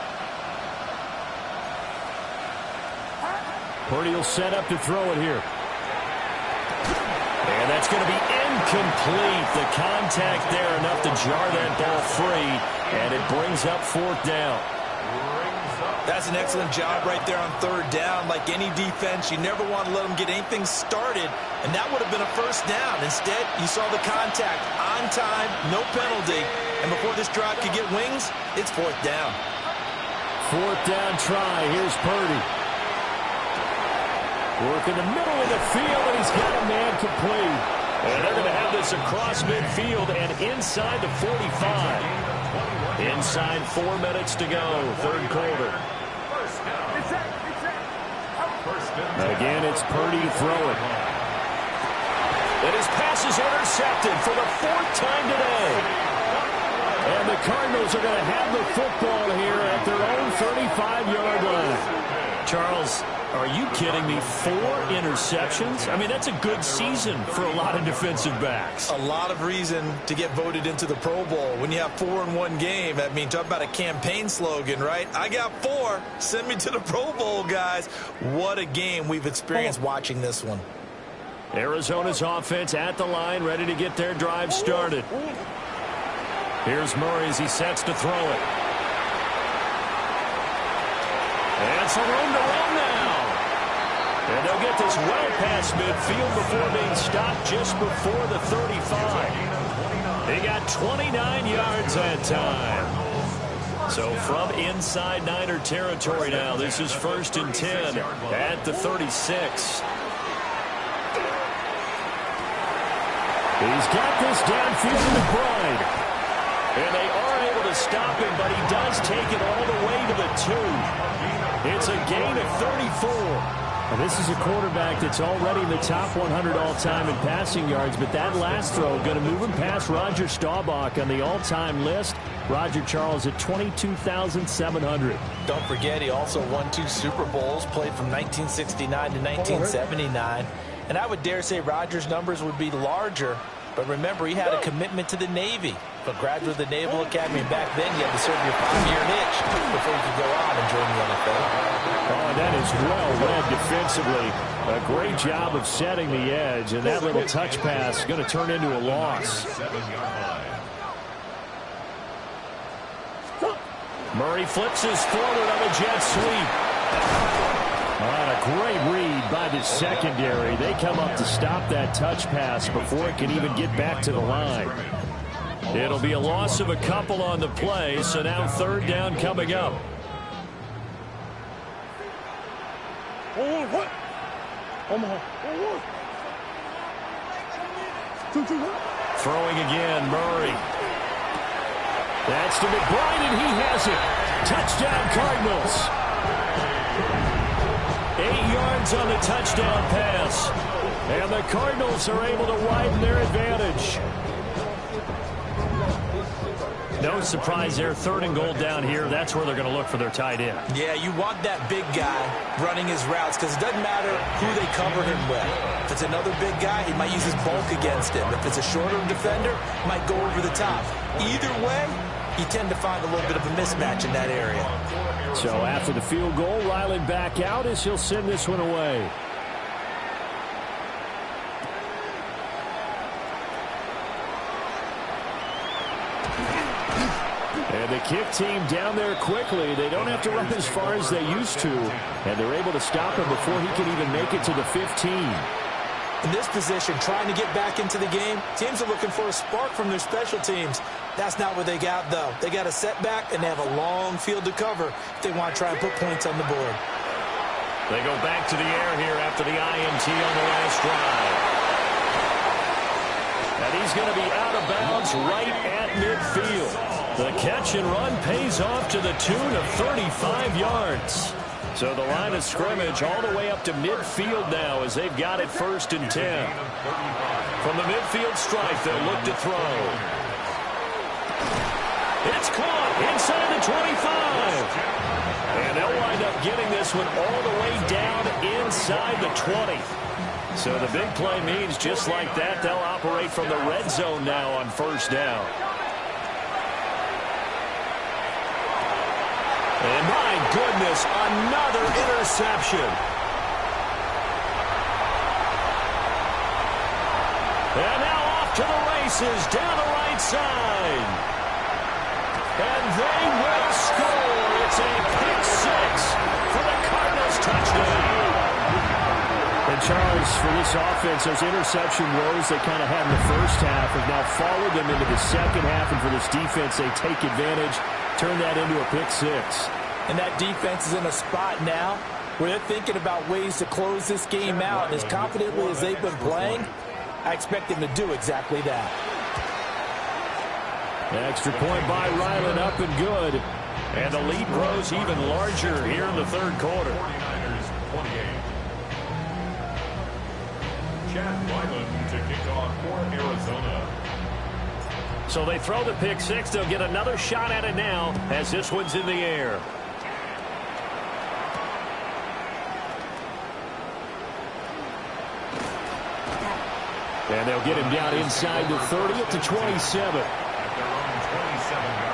Purdy will set up to throw it here. And that's going to be incomplete. The contact there enough to jar that ball free, and it brings up 4th down. That's an excellent job right there on 3rd down. Like any defense, you never want to let them get anything started, and that would have been a 1st down. Instead, you saw the contact on time, no penalty, and before this drive could get wings, it's 4th down. 4th down try. Here's Purdy. Work in the middle of the field, and he's got a man complete. And they're going to have this across midfield and inside the 45. Inside 4 minutes to go, 3rd quarter. Get set. Again, it's Purdy to throw it. And his pass is intercepted for the 4th time today. And the Cardinals are going to have the football here at their own 35-yard line. Charles, are you kidding me? 4 interceptions? I mean, that's a good season for a lot of defensive backs. A lot of reason to get voted into the Pro Bowl. When you have 4 in one game, I mean, talk about a campaign slogan, right? I got 4. Send me to the Pro Bowl, guys. What a game we've experienced watching this one. Arizona's offense at the line, ready to get their drive started. Here's Murray as he sets to throw it. And some room to run now. And they'll get this well past midfield before being stopped just before the 35. He got 29 yards that time. So from inside Niner territory now, this is 1st and 10 at the 36. He's got this downfield to McBride. And they are able to stop him, but he does take it all the way to the 2. It's a gain of 34. And this is a quarterback that's already in the top 100 all-time in passing yards, but that last throw going to move him past Roger Staubach on the all-time list. Roger Charles at 22,700. Don't forget, he also won 2 Super Bowls, played from 1969 to 1979. And I would dare say Roger's numbers would be larger, but remember, he had a commitment to the Navy. A graduate of the Naval Academy, and back then you had to serve your 5-year hitch before you could go on and join the NFL. Oh, that is well read defensively. A great job of setting the edge, and that little touch pass is going to turn into a loss. Murray flips his forward on a jet sweep. And a great read by the secondary. They come up to stop that touch pass before it can even get back to the line. It'll be a loss of a couple on the play, so now 3rd down coming up. Throwing again, Murray. That's to McBride, and he has it. Touchdown, Cardinals. 8 yards on the touchdown pass. And the Cardinals are able to widen their advantage. No surprise there. 3rd and goal down here. That's where they're going to look for their tight end. Yeah, you want that big guy running his routes because it doesn't matter who they cover him with. If it's another big guy, he might use his bulk against him. If it's a shorter defender, he might go over the top. Either way, you tend to find a little bit of a mismatch in that area. So after the field goal, Ryland back out as he'll send this one away. And the kick team down there quickly. They don't have to run as far as they used to. And they're able to stop him before he can even make it to the 15. In this position, trying to get back into the game, teams are looking for a spark from their special teams. That's not what they got, though. They got a setback, and they have a long field to cover if they want to try and put points on the board. They go back to the air here after the INT on the last drive. And he's going to be out of bounds right at midfield. The catch and run pays off to the tune of 35 yards. So the line of scrimmage all the way up to midfield now as they've got it 1st and 10. From the midfield stripe, they'll look to throw. It's caught inside the 25. And they'll wind up getting this one all the way down inside the 20. So the big play means just like that, they'll operate from the red zone now on 1st down. And my goodness, another interception. And now off to the races down the right side. And they will score. It's a pick 6 for the Cardinals touchdown. And Charles, for this offense, those interception woes they kind of had in the first half have now followed them into the second half. And for this defense, they take advantage, turn that into a pick 6. And that defense is in a spot now where they're thinking about ways to close this game out. And as confidently as they've been playing, I expect them to do exactly that. Extra point by Ryland, up and good. And the lead grows even larger here in the 3rd quarter. 49ers 28. Chad Ryland to kick off for Arizona. So they throw the pick 6. They'll get another shot at it now as this one's in the air. And they'll get him down inside the 30 at the 27. At their own 27-yard line.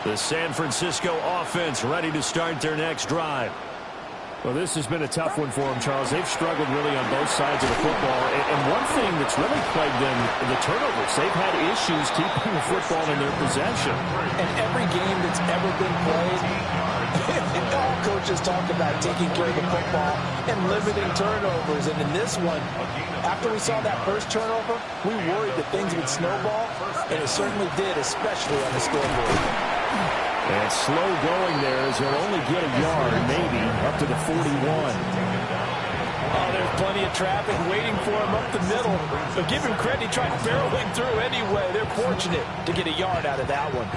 The San Francisco offense ready to start their next drive. Well, this has been a tough one for them, Charles. They've struggled really on both sides of the football. And one thing that's really plagued them, the turnovers. They've had issues keeping the football in their possession. And every game that's ever been played, all coaches talk about taking care of the football and limiting turnovers. And in this one, after we saw that first turnover, we worried that things would snowball, and it certainly did, especially on the scoreboard. And slow going there as he'll only get a yard, maybe, up to the 41. Oh, there's plenty of traffic waiting for him up the middle. But give him credit, he tried barreling through anyway. They're fortunate to get a yard out of that one.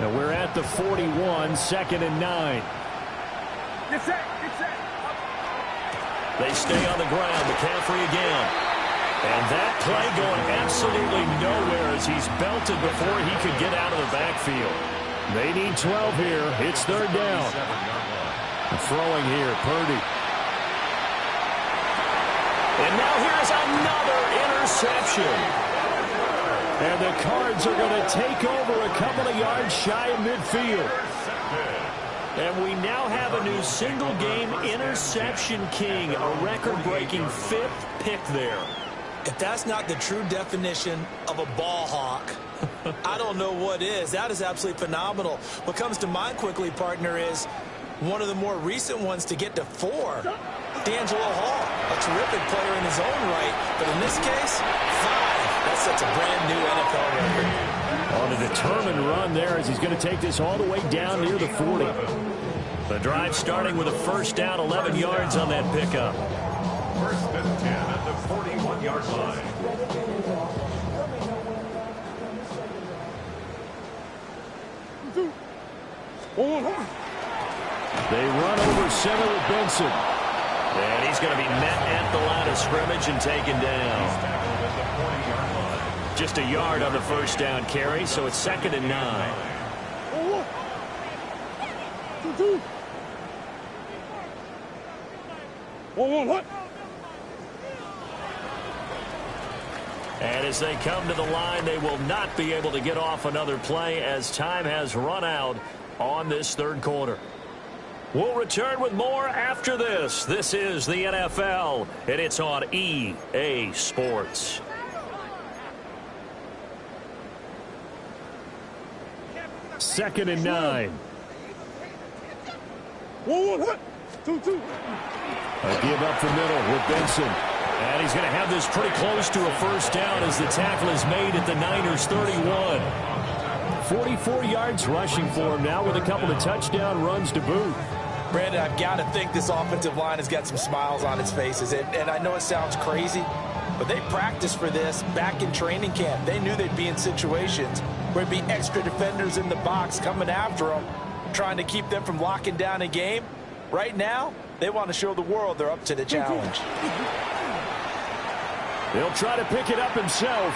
Now we're at the 41, 2nd and 9. Get set. Get set. They stay on the ground. McCaffrey again. And that play going absolutely nowhere as he's belted before he could get out of the backfield. They need 12 here. It's 3rd down. Throwing here, Purdy. And now here's another interception. And the Cards are going to take over a couple of yards shy of midfield. And we now have a new single-game interception king, a record-breaking 5th pick there. If that's not the true definition of a ball hawk, I don't know what is. That is absolutely phenomenal. What comes to mind quickly, partner, is one of the more recent ones to get to 4. D'Angelo Hall, a terrific player in his own right, but in this case, 5. That sets a brand new NFL record. On a determined run there as he's going to take this all the way down near the 40. The drive starting with a first down, 11 yards on that pickup. 1st and 10 at the 41-yard line. They run over center with Benson. And he's going to be met at the line of scrimmage and taken down. He's tackled at the 40-yard line. Just a yard on the first down carry, so it's 2nd and 9. And as they come to the line, they will not be able to get off another play as time has run out on this 3rd quarter. We'll return with more after this. This is the NFL, and it's on EA Sports. Second and 9. A give up the middle with Benson. And he's going to have this pretty close to a first down as the tackle is made at the Niners' 31. 44 yards rushing for him now with a couple of touchdown runs to boot. Brandon, I've got to think this offensive line has got some smiles on its faces. And I know it sounds crazy, but they practiced for this back in training camp. They knew they'd be in situations where there'd be extra defenders in the box coming after them, trying to keep them from locking down a game. Right now, they want to show the world they're up to the challenge. He'll try to pick it up himself.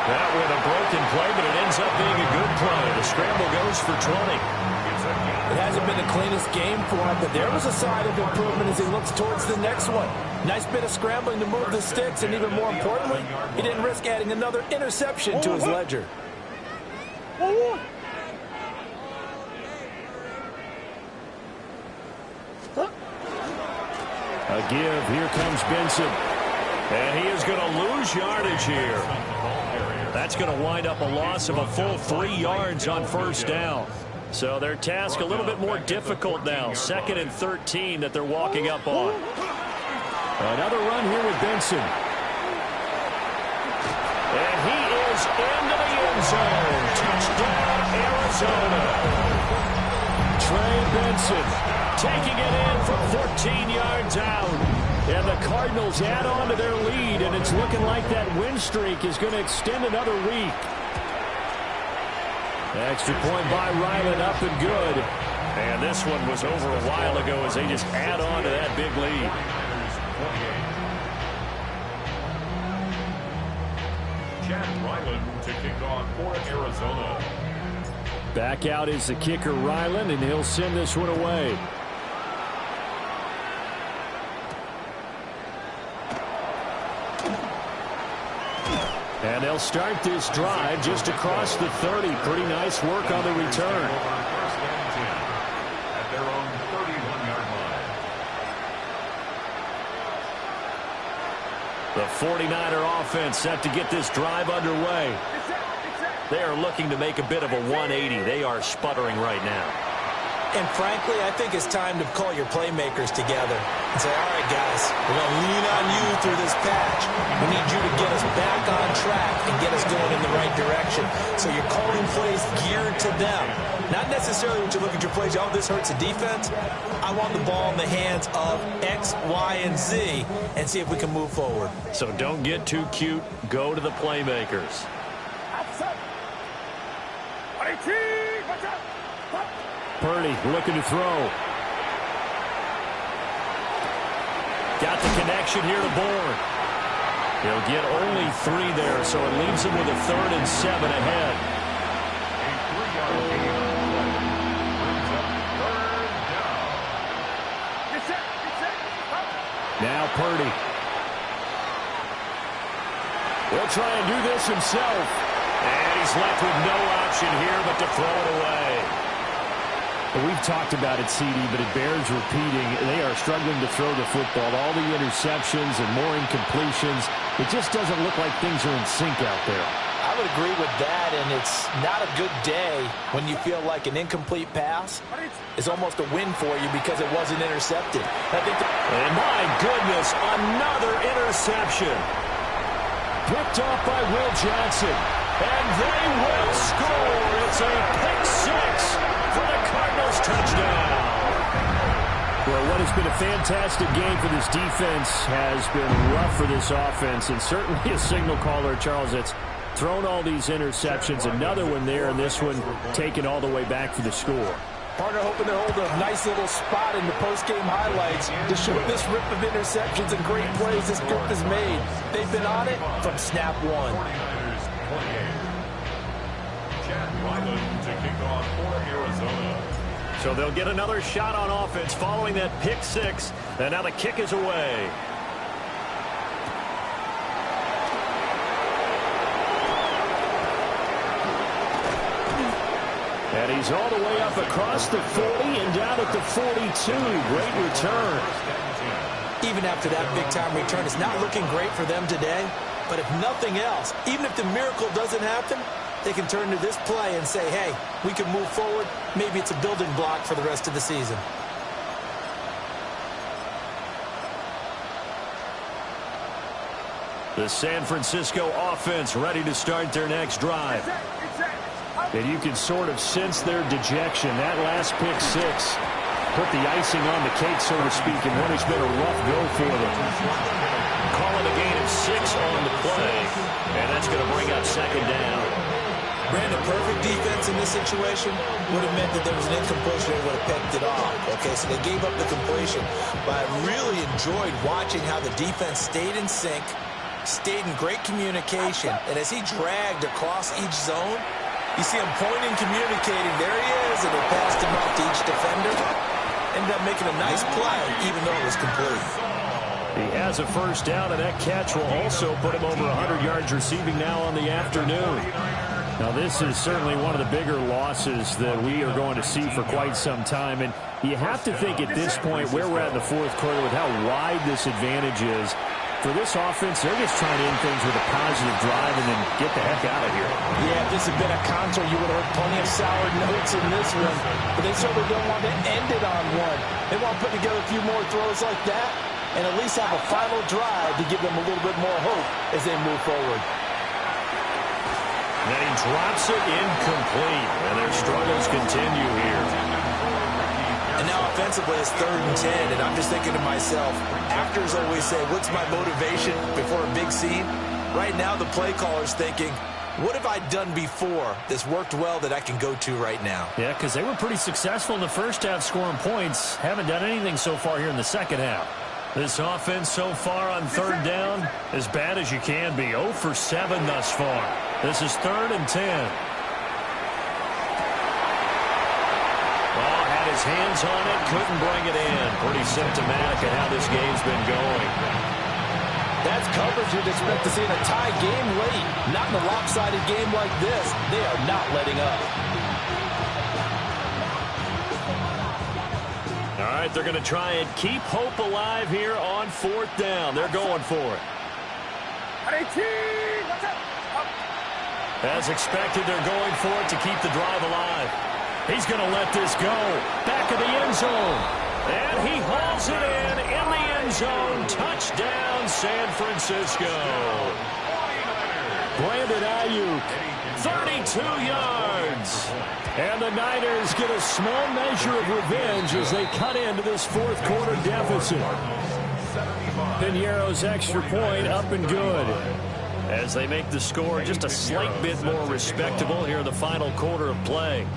That with a broken play, but it ends up being a good play. The scramble goes for 20. It hasn't been the cleanest game for him, but there was a sign of improvement as he looks towards the next one. Nice bit of scrambling to move the sticks, and even more importantly, he didn't risk adding another interception to his ledger. A give. Here comes Benson. And he is going to lose yardage here. That's going to wind up a loss of a full 3 yards on first down. So their task a little bit more difficult now. 2nd and 13 that they're walking up on. Another run here with Benson. And he is into the end zone. Touchdown, Arizona. Trey Benson taking it in from 14 yards out. And the Cardinals add on to their lead, and it's looking like that win streak is going to extend another week. Extra point by Ryland, up and good. And this one was over a while ago as they just add on to that big lead. Chad Ryland to kick off for Arizona. Back out is the kicker, Ryland, and he'll send this one away. And they'll start this drive just across the 30. Pretty nice work on the return. First and 10 at their own 31-yard line. The 49er offense set to get this drive underway. They are looking to make a bit of a 180. They are sputtering right now. And frankly, I think it's time to call your playmakers together and say, all right, guys, we're going to lean on you through this patch. We need you to get us back on track and get us going in the right direction. So you're calling plays geared to them. Not necessarily when you look at your plays, oh, this hurts the defense. I want the ball in the hands of X, Y, and Z and see if we can move forward. So don't get too cute. Go to the playmakers. Purdy looking to throw. Got the connection here to Bourne. He'll get only 3 there, so it leaves him with a 3rd and 7 ahead. A 3-yard gain on the play. Brings up 3rd down. Now Purdy. He'll try and do this himself. And he's left with no option here but to throw it away. Well, we've talked about it, CD, but it bears repeating. They are struggling to throw the football. All the interceptions and more incompletions. It just doesn't look like things are in sync out there. I would agree with that, and it's not a good day when you feel like an incomplete pass is almost a win for you because it wasn't intercepted. And my goodness, another interception. Picked off by Will Johnson. And they will score. It's a pick 6 for the Cardinals touchdown. Well, what has been a fantastic game for this defense has been rough for this offense, and certainly a signal caller, Charles, that's thrown all these interceptions. Another one there, and this one taken all the way back for the score. Partner hoping to hold a nice little spot in the post-game highlights to show this rip of interceptions and great plays this group has made. They've been on it from snap 1. 49ers 28. Chad Ryland to kick off for Arizona. So they'll get another shot on offense following that pick 6. And now the kick is away. And he's all the way up across the 40 and down at the 42. Great return. Even after that big-time return, it's not looking great for them today. But if nothing else, even if the miracle doesn't happen, they can turn to this play and say, hey, we can move forward. Maybe it's a building block for the rest of the season. The San Francisco offense ready to start their next drive. And you can sort of sense their dejection. That last pick 6 put the icing on the cake, so to speak, in what has been a rough go for them. Calling a gain of 6 on the play, and that's going to bring up 2nd down. Brandon, perfect defense in this situation would have meant that there was an incompletion and would have picked it off. Okay, so they gave up the completion. But I really enjoyed watching how the defense stayed in sync, stayed in great communication, and as he dragged across each zone, you see him pointing, communicating. There he is, and they passed him off to each defender. Ended up making a nice play, even though it was complete. He has a 1st down, and that catch will also put him over 100 yards receiving now on the afternoon. Now, this is certainly one of the bigger losses that we are going to see for quite some time. And you have to think at this point where we're at in the 4th quarter with how wide this advantage is. For this offense, they're just trying to end things with a positive drive and then get the heck out of here. Yeah, if this had been a concert, you would have heard plenty of sour notes in this one. But they certainly don't want to end it on one. They want to put together a few more throws like that and at least have a final drive to give them a little bit more hope as they move forward. Then he drops it incomplete, and their struggles continue here. And now offensively it's 3rd and 10, and I'm just thinking to myself, actors always say, what's my motivation before a big scene? Right now the play caller's thinking, what have I done before that's worked well that I can go to right now? Yeah, because they were pretty successful in the first half scoring points. Haven't done anything so far here in the second half. This offense so far on 3rd down, as bad as you can be. 0 for 7 thus far. This is 3rd and 10. Oh, had his hands on it, couldn't bring it in. Pretty symptomatic of how this game's been going. That's coverage you'd expect to see in a tie game late. Not in a lopsided game like this. They are not letting up. All right, they're going to try and keep hope alive here on 4th down. They're going for it. As expected, they're going for it to keep the drive alive. He's going to let this go. Back of the end zone. And he hauls it in the end zone. Touchdown, San Francisco. Brandon Ayuk, 32 yards. and the Niners get a small measure of revenge as they cut into this 4th quarter deficit. Piñeiro's extra point up and good. As they make the score just a slight bit more respectable here in the final quarter of play.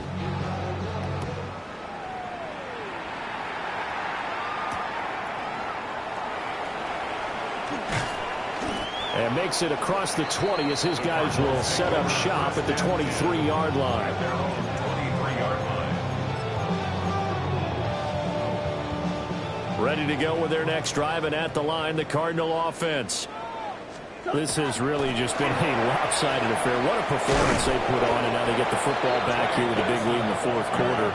And makes it across the 20 as his guys will set up shop at the 23-yard line. Ready to go with their next drive, and at the line, the Cardinal offense. This has really just been a lopsided affair. What a performance they put on, and now they get the football back here with a big lead in the 4th quarter.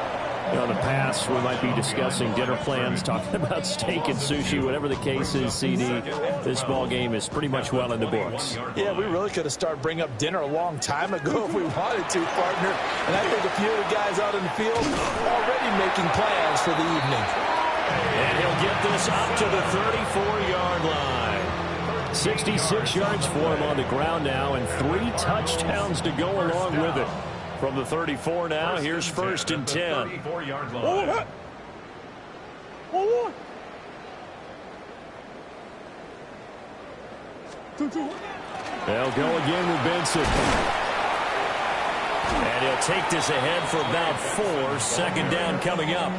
You know, in the past, we might be discussing dinner plans, talking about steak and sushi, whatever the case is, CD. This ball game is pretty much well in the books. Yeah, we really could have started bringing up dinner a long time ago if we wanted to, partner. And I think a few of the guys out in the field already making plans for the evening. And he'll get this up to the 34-yard line. 66 yards for him on the ground now, and 3 touchdowns to go along with it. From the 34 now, here's 1st and 10. They'll go again with Benson. And he'll take this ahead for about 4. 2nd down coming up.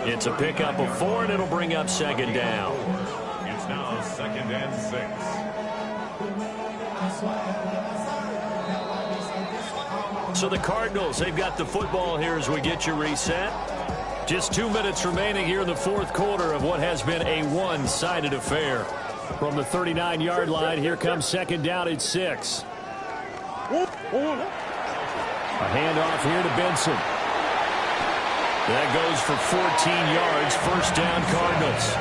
It's a pickup of 4, and it'll bring up 2nd down. It's now 2nd and 6. So the Cardinals, they've got the football here as we get you reset. Just 2 minutes remaining here in the 4th quarter of what has been a one-sided affair. From the 39-yard line, here comes 2nd down at 6. A handoff here to Benson. That goes for 14 yards. 1st down, Cardinals.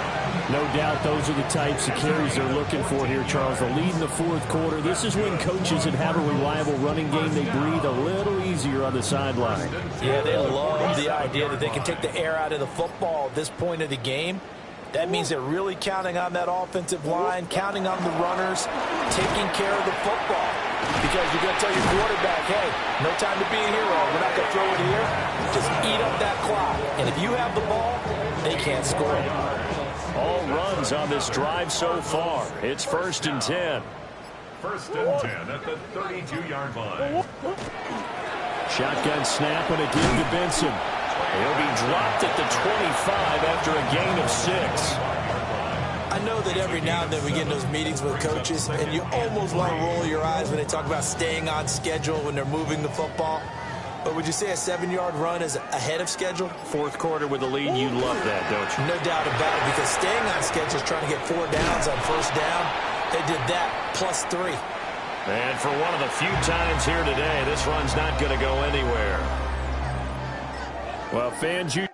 No doubt those are the types of carries they're looking for here, Charles. The lead in the 4th quarter. This is when coaches that have a reliable running game, they breathe a little easier on the sideline. Yeah, they love the idea that they can take the air out of the football at this point of the game. That means they're really counting on that offensive line, counting on the runners, taking care of the football. Because you're going to tell your quarterback, hey, no time to be a hero. We're not going to throw it here. Just eat up that clock. And if you have the ball, they can't score. All runs on this drive so far. It's 1st and 10. 1st and 10 at the 32-yard line. Shotgun snap and a give to Benson. He'll be dropped at the 25 after a gain of 6. I know that every now and then we get in those meetings with coaches, and you almost want to roll your eyes when they talk about staying on schedule when they're moving the football. But would you say a 7-yard run is ahead of schedule? 4th quarter with a lead, you love that, don't you? No doubt about it, because staying on schedule is trying to get 4 downs on 1st down. They did that plus 3. And for one of the few times here today, this run's not going to go anywhere. Well, fans, you